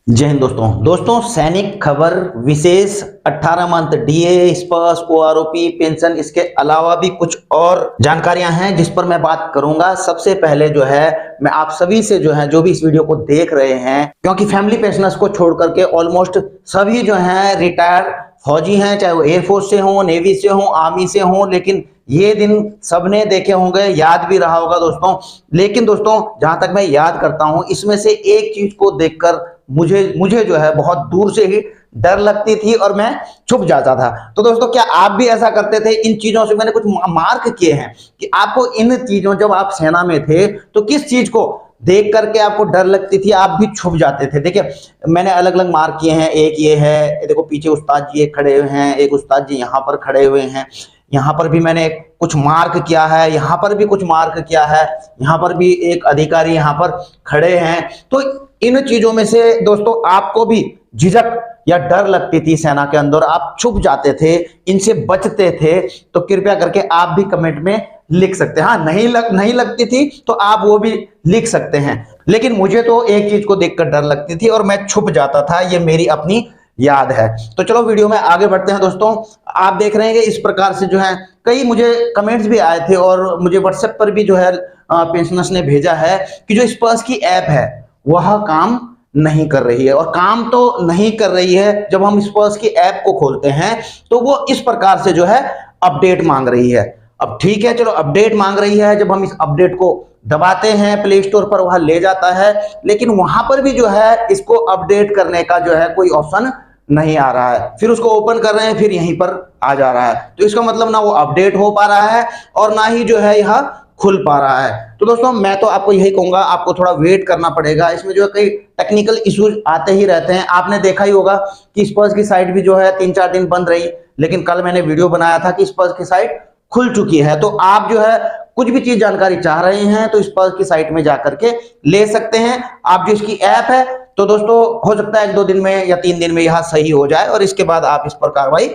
जय हिंद दोस्तों सैनिक खबर विशेष 18 मंथ डीए स्पर्श ओआरओपी पेंशन, इसके अलावा भी कुछ और जानकारियां हैं जिस पर मैं बात करूंगा। सबसे पहले जो है मैं आप सभी से जो भी इस वीडियो को देख रहे हैं, क्योंकि फैमिली पेंशनर्स को छोड़ करके ऑलमोस्ट सभी जो हैं रिटायर्ड फौजी हैं, चाहे वो एयरफोर्स से हो, नेवी से हो, आर्मी से हो, लेकिन ये दिन सबने देखे होंगे, याद भी रहा होगा दोस्तों। लेकिन दोस्तों जहां तक मैं याद करता हूं, इसमें से एक चीज को देखकर मुझे जो है बहुत दूर से ही डर लगती थी और मैं छुप जाता था। तो दोस्तों क्या आप भी ऐसा करते थे? इन चीजों से मैंने कुछ मार्क किए हैं कि आपको इन चीजों, जब आप सेना में थे तो किस चीज को देख करके आपको डर लगती थी, आप भी छुप जाते थे। देखिए मैंने अलग अलग मार्क किए हैं। एक ये है, देखो पीछे उस्ताद जी एक खड़े हुए हैं, एक उस्ताद जी यहाँ पर खड़े हुए हैं, यहाँ पर भी मैंने कुछ मार्क किया है, यहाँ पर भी कुछ मार्क किया है, यहाँ पर भी एक अधिकारी यहाँ पर खड़े हैं। तो इन चीजों में से दोस्तों आपको भी झिझक या डर लगती थी सेना के अंदर, आप छुप जाते थे, इनसे बचते थे? तो कृपया करके आप भी कमेंट में लिख सकते हैं। हाँ, नहीं लगती थी तो आप वो भी लिख सकते हैं। लेकिन मुझे तो एक चीज को देखकर डर लगती थी और मैं छुप जाता था, ये मेरी अपनी याद है। तो चलो वीडियो में आगे बढ़ते हैं दोस्तों। आप देख रहे हैं कि इस प्रकार से जो है कई मुझे कमेंट्स भी आए थे और मुझे व्हाट्सएप पर भी जो है पेंशनर्स ने भेजा है कि जो स्पर्श की ऐप है वह काम नहीं कर रही है। और काम तो नहीं कर रही है, जब हम स्पर्श की ऐप को खोलते हैं तो वो इस प्रकार से जो है अपडेट मांग रही है। अब ठीक है, चलो अपडेट मांग रही है, जब हम इस अपडेट को दबाते हैं प्ले स्टोर पर वहां ले जाता है, लेकिन वहां पर भी जो है इसको अपडेट करने का जो है कोई ऑप्शन नहीं आ रहा है। फिर उसको ओपन कर रहे हैं, फिर यहीं पर आ जा रहा है। तो इसका मतलब ना वो अपडेट हो पा रहा है और ना ही जो है यह खुल पा रहा है। तो दोस्तों मैं तो आपको यही कहूंगा, आपको थोड़ा वेट करना पड़ेगा। इसमें जो है कई टेक्निकल इश्यूज आते ही रहते हैं। आपने देखा ही होगा कि स्पर्श की साइट भी जो है 3-4 दिन बंद रही, लेकिन कल मैंने वीडियो बनाया था कि स्पर्श की साइट खुल चुकी है। तो आप जो है कुछ भी चीज जानकारी चाह रहे हैं तो स्पर्श की साइट में जाकर के ले सकते हैं। आप जो इसकी ऐप है, तो दोस्तों हो सकता है 1-2 दिन में या 3 दिन में यह सही हो जाए और इसके बाद आप इस पर कार्रवाई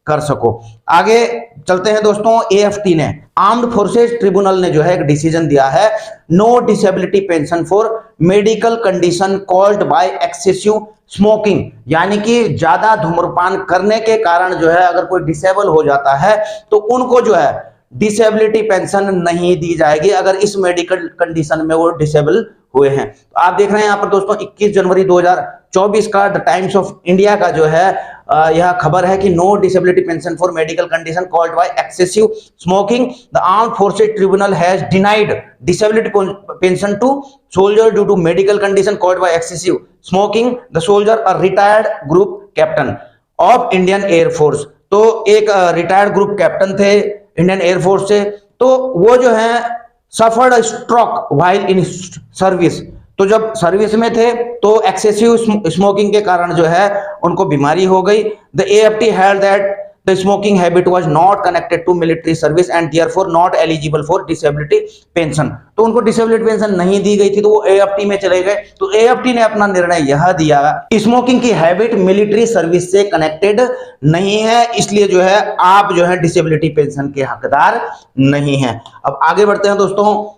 कर सको। आगे चलते हैं दोस्तों। एएफटी ने, आर्म्ड फोर्सेज ट्रिब्यूनल ने जो है एक डिसीजन दिया है, no disability pension for medical condition caused by excessive smoking, यानी कि ज्यादा धूम्रपान करने के कारण जो है अगर कोई डिसेबल हो जाता है तो उनको जो है डिसेबिलिटी पेंशन नहीं दी जाएगी अगर इस मेडिकल कंडीशन में वो डिसेबल हुए हैं। तो आप देख रहे हैं यहाँ पर दोस्तों 21 जनवरी 2024 का द टाइम्स ऑफ इंडिया का जो है यह खबर है कि no disability pension for medical condition called by excessive smoking, the Armed Forces Tribunal has denied disability pension to soldier due to medical condition called by excessive smoking, the soldier a retired group captain of Indian Air Force. तो एक retired group captain थे Indian Air Force से, तो वो जो है suffered stroke while in service. तो जब सर्विस में थे तो एक्सेसिव स्मोकिंग के कारण जो है उनको बीमारी हो गई। The AFT held that the smoking habit was not connected to military service and therefore not eligible for disability pension. तो उनको डिसेबिलिटी पेंशन नहीं दी गई थी, तो वो एएफटी में चले गए। तो एएफटी ने अपना निर्णय यह दिया कि स्मोकिंग की हैबिट मिलिट्री सर्विस से कनेक्टेड नहीं है, इसलिए जो है आप जो है डिसेबिलिटी पेंशन के हकदार नहीं है। अब आगे बढ़ते हैं दोस्तों।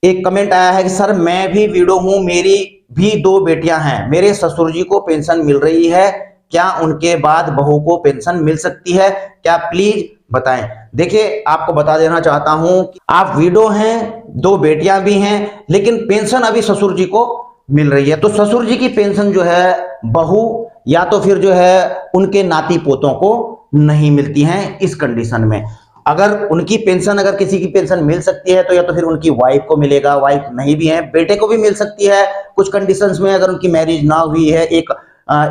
एक कमेंट आया है कि सर मैं भी वीडो हूं, मेरी भी 2 बेटियां हैं, मेरे ससुर जी को पेंशन मिल रही है, क्या उनके बाद बहू को पेंशन मिल सकती है क्या, प्लीज बताएं। देखिए आपको बता देना चाहता हूं कि आप वीडो हैं, 2 बेटियां भी हैं, लेकिन पेंशन अभी ससुर जी को मिल रही है। तो ससुर जी की पेंशन जो है बहू या तो फिर जो है उनके नाती पोतों को नहीं मिलती है। इस कंडीशन में अगर उनकी पेंशन, अगर किसी की पेंशन मिल सकती है तो या तो फिर उनकी वाइफ को मिलेगा, वाइफ नहीं भी है, बेटे को भी मिल सकती है कुछ कंडीशंस में, अगर उनकी मैरिज ना हुई है, एक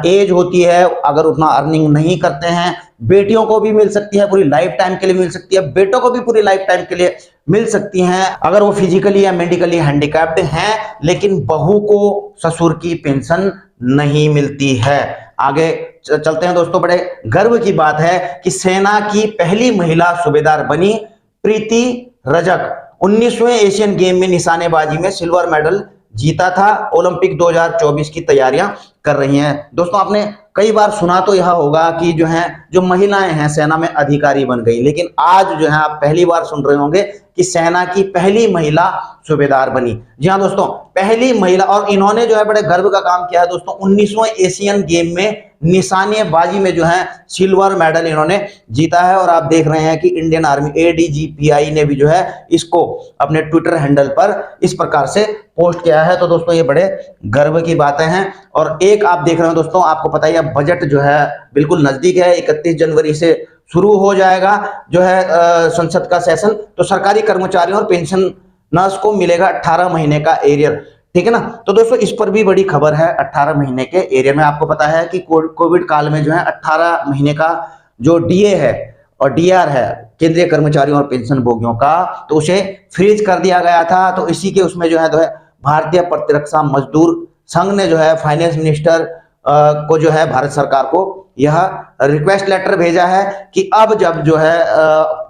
एज होती है, अगर उतना अर्निंग नहीं करते हैं। बेटियों को भी मिल सकती है, पूरी लाइफ टाइम के लिए मिल सकती है, बेटों को भी पूरी लाइफ टाइम के लिए मिल सकती हैं अगर वो फिजिकली या मेडिकली हैंडीकैप्ड हैं, लेकिन बहू को ससुर की पेंशन नहीं मिलती है। आगे चलते हैं दोस्तों। बड़े गर्व की बात है कि सेना की पहली महिला सूबेदार बनी प्रीति रजक। 19वें एशियन गेम में निशानेबाजी में सिल्वर मेडल जीता था, ओलंपिक 2024 की तैयारियां कर रही हैं। दोस्तों आपने कई बार सुना तो यह होगा कि जो महिलाएं हैं सेना में अधिकारी बन गई, लेकिन आज आप पहली बार सुन रहे होंगे कि सेना की पहली महिला सूबेदार बनी। जी हाँ दोस्तों, पहली महिला, और इन्होंने बड़े गर्व का काम किया है दोस्तों। 19वें एशियन गेम में निशानेबाजी में सिल्वर मेडल इन्होंने जीता है। और आप देख रहे हैं कि इंडियन आर्मी ADGPI ने भी इसको अपने ट्विटर हैंडल पर इस प्रकार से पोस्ट किया है। तो दोस्तों ये बड़े गर्व की बातें हैं। और एक आप देख रहे हो दोस्तों, आपको पता ही है बजट बिल्कुल नजदीक है। 31 जनवरी से शुरू हो जाएगा संसद का सेशन। तो सरकारी कर्मचारियों और पेंशनर्स को मिलेगा 18 महीने का एरियर, ठीक है ना। तो दोस्तों इस पर भी बड़ी खबर है। 18 महीने के एरिया में आपको पता है कि कोविड काल में 18 महीने का जो DA है और DR है, केंद्रीय कर्मचारियों और पेंशन भोगियों का, तो उसे फ्रीज कर दिया गया था। तो इसी के उसमें भारतीय प्रतिरक्षा मजदूर संघ ने फाइनेंस मिनिस्टर को भारत सरकार को यह रिक्वेस्ट लेटर भेजा है कि अब जब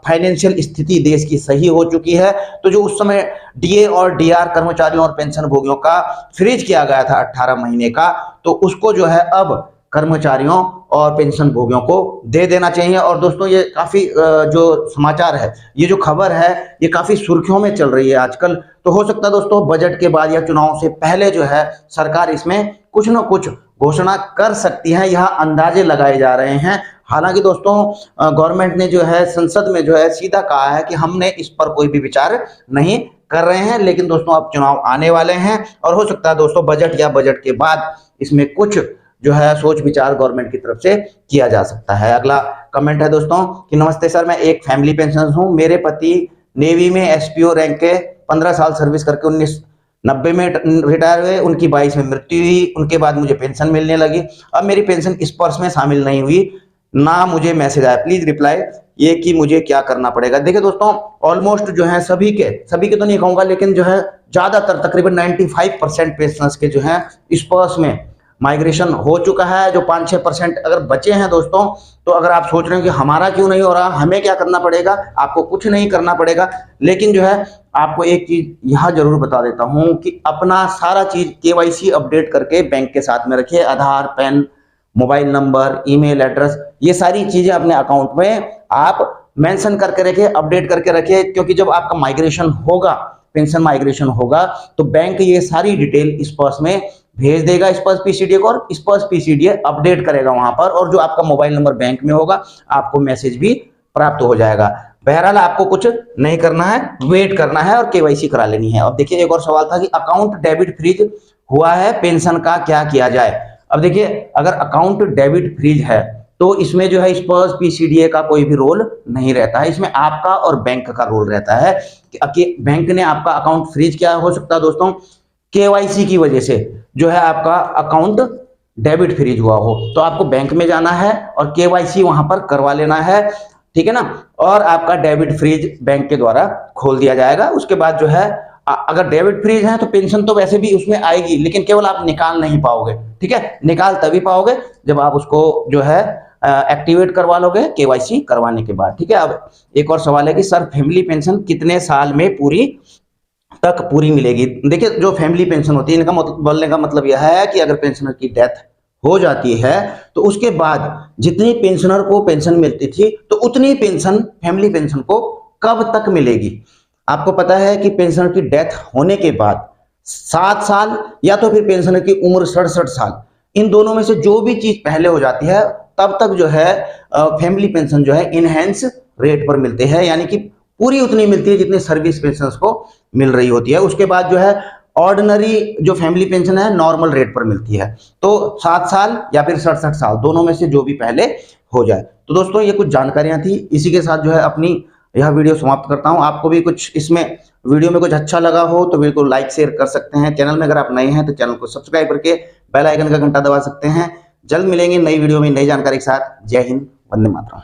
फाइनेंशियल स्थिति देश की सही हो चुकी है, तो जो उस समय DA और DR कर्मचारियों और पेंशन भोगियों का फ्रीज किया गया था 18 महीने का, तो उसको अब कर्मचारियों और पेंशन भोगियों को दे देना चाहिए। और दोस्तों ये काफी जो समाचार है, ये जो खबर है, ये काफी सुर्खियों में चल रही है आजकल। तो हो सकता है दोस्तों बजट के बाद या चुनाव से पहले सरकार इसमें कुछ न कुछ घोषणा कर सकती है, यह अंदाजे लगाए जा रहे हैं। हालांकि दोस्तों गवर्नमेंट ने संसद में सीधा कहा है कि हमने इस पर कोई भी विचार नहीं कर रहे हैं। लेकिन दोस्तों अब चुनाव आने वाले हैं और हो सकता है दोस्तों बजट या बजट के बाद इसमें कुछ सोच विचार गवर्नमेंट की तरफ से किया जा सकता है। अगला कमेंट है दोस्तों कि नमस्ते सर, मैं एक फैमिली पेंशनर हूं। मेरे पति नेवी में SPO रैंक के 15 साल सर्विस करके 1990 में रिटायर हुए। उनकी 22 में मृत्यु हुई। उनके बाद मुझे पेंशन मिलने लगी। अब मेरी पेंशन इस पर्स में शामिल नहीं हुई, ना मुझे मैसेज आया। प्लीज रिप्लाई ये कि मुझे क्या करना पड़ेगा। देखिए दोस्तों ऑलमोस्ट सभी के तो नहीं कहूंगा, लेकिन ज्यादातर तकरीबन 95% पेंशनर्स के इस पर्स में माइग्रेशन हो चुका है। जो 5-6% अगर बचे हैं दोस्तों, तो अगर आप सोच रहे हो कि हमारा क्यों नहीं हो रहा, हमें क्या करना पड़ेगा, आपको कुछ नहीं करना पड़ेगा। लेकिन आपको एक चीज यह जरूर बता देता हूं कि अपना सारा चीज KYC अपडेट करके बैंक के साथ में रखिए। Aadhaar, PAN, mobile number, email address, ये सारी चीजें अपने अकाउंट में आप मेंशन करके रखिए, अपडेट करके रखिए। क्योंकि जब आपका माइग्रेशन होगा, पेंशन माइग्रेशन होगा, तो बैंक ये सारी डिटेल इस पर्स में भेज देगा, इस पर्स PCDA को, और इस पर्स PCDA अपडेट करेगा वहां पर। और जो आपका मोबाइल नंबर बैंक में होगा, आपको मैसेज भी प्राप्त हो जाएगा। बहरहाल आपको कुछ नहीं करना है, वेट करना है और KYC करा लेनी है। अब देखिए एक और सवाल था कि अकाउंट डेबिट फ्रीज हुआ है, पेंशन का क्या किया जाए। अब देखिए अगर अकाउंट डेबिट फ्रीज है तो इसमें इस पर्स PCDA का कोई भी रोल नहीं रहता है। इसमें आपका और बैंक का रोल रहता है कि बैंक ने आपका अकाउंट फ्रीज किया। हो सकता है दोस्तों KYC की वजह से आपका अकाउंट डेबिट फ्रीज हुआ हो, तो आपको बैंक में जाना है और KYC वहां पर करवा लेना है, ठीक है ना। और आपका डेबिट फ्रीज बैंक के द्वारा खोल दिया जाएगा। उसके बाद अगर डेबिट फ्रीज है तो पेंशन तो वैसे भी उसमें आएगी, लेकिन केवल आप निकाल नहीं पाओगे, ठीक है। निकाल तभी पाओगे जब आप उसको एक्टिवेट करवा लोगे KYC करवाने के बाद, ठीक है। अब एक और सवाल है कि सर फैमिली पेंशन कितने साल में पूरी मिलेगी। देखिए जो फैमिली पेंशन होती है, इनका बोलने का मतलब यह है कि अगर पेंशनर की डेथ हो जाती है तो उसके बाद जितनी पेंशनर को पेंशन मिलती थी, तो उतनी पेंशन फैमिली पेंशन को कब तक मिलेगी। आपको पता है कि पेंशनर की डेथ होने के बाद 7 साल या तो फिर पेंशनर की उम्र 67 साल, इन दोनों में से जो भी चीज पहले हो जाती है, तब तक फैमिली पेंशन इनहेंस रेट पर मिलते हैं, यानी कि पूरी उतनी मिलती है जितनी सर्विस पेंशन को मिल रही होती है। उसके बाद ऑर्डिनरी जो फैमिली पेंशन है नॉर्मल रेट पर मिलती है। तो 7 साल या फिर 67 साल, दोनों में से जो भी पहले हो जाए। तो दोस्तों ये कुछ जानकारियां थी, इसी के साथ अपनी यह वीडियो समाप्त करता हूं। आपको भी कुछ इसमें वीडियो में कुछ अच्छा लगा हो तो बिल्कुल लाइक शेयर कर सकते हैं। चैनल में अगर आप नए हैं तो चैनल को सब्सक्राइब करके बेल आइकन का घंटा दबा सकते हैं। जल्द मिलेंगे नई वीडियो में नई जानकारी के साथ। जय हिंद, वंदे मातरम।